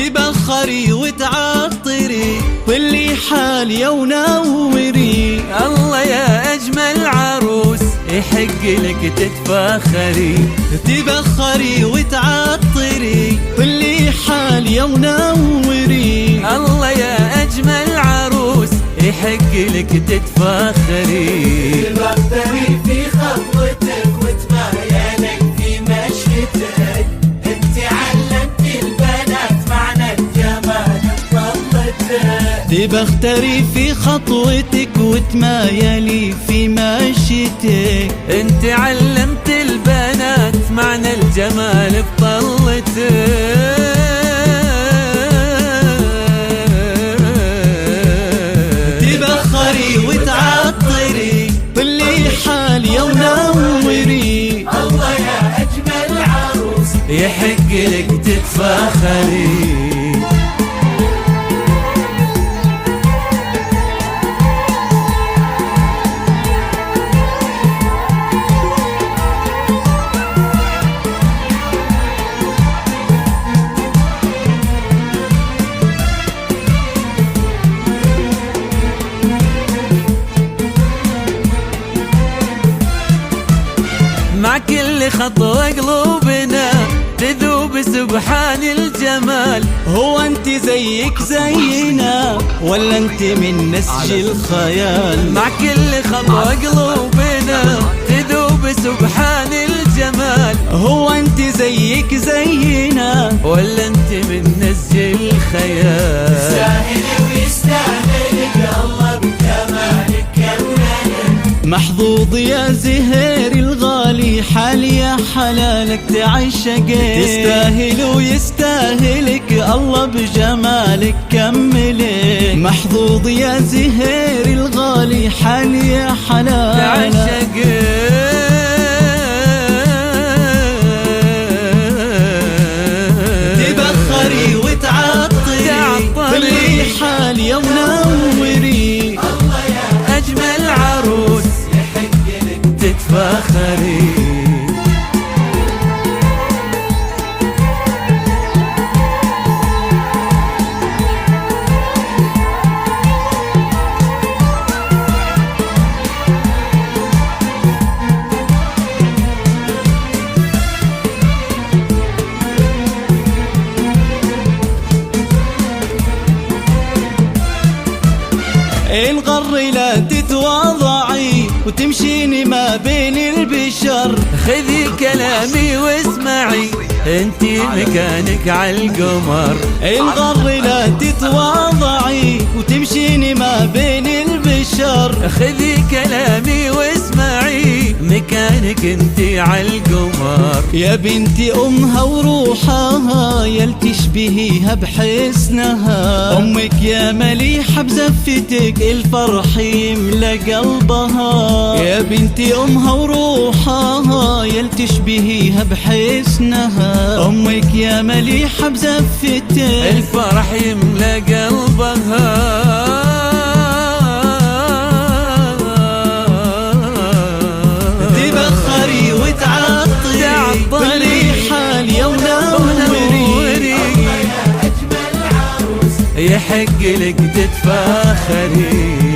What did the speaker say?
تبخري وتعطري كل حالي ونوري. الله يا أجمل عروس يحق لك تتفاخري. تبخري وتعطري كل حالي ونوري. الله يا أجمل عروس يحق لك تتفاخري. تبختري في خطوتك وتمهيلك في مشيتك. انت علمتي البنات معنى الجمال بطلتك. تبختري في خطوتك وتمايلي في مشيتك. انت علمت البنات معنى الجمال بطلتك. تبخري وتعطري كل حالي ونوري. الله يا أجمل عروس يحق لك تتفاخري. مع كل خطوة قلوبنا تذوب سبحان الجمال. هو انت زيك زينا ولا انت من نسج الخيال؟ مع كل خطوة قلوبنا تذوب سبحان الجمال. هو انت زيك زينا ولا انت من نسج الخيال؟ يستاهل ويستاهلك الله بجمالك كملك. محظوظ يا زهير الغالي حالي يا حلالك تعشقك. تستاهل ويستاهلك الله بجمالك كملك. محظوظ يا زهير الغالي حالي يا حلالك تعشقك. تبخري وتعطري كل حالي ونوري. الله يا أجمل عروس يحق لك تتفاخري. الغر لا تتواضعي وتمشيني ما بين البشر. خذي كلامي واسمعي انتي مكانك عالقمر. الغر لا تتواضعي وتمشيني ما بين البشر. خذي كلامي واسمعي مكانك انتي عالقمر. يا بنتي أمها وروحها يل تشبهيها بحسنها. أمك يا مليحة بزفتك الفرح يملى قلبها. يا بنتي أمها وروحها يل تشبهيها بحسنها. أمك يا مليحة بزفتك الفرح يملى قلبها. تبخري وتعطري كل حالي ونوري. يا أجمل عروس يحق لك تتفاخري.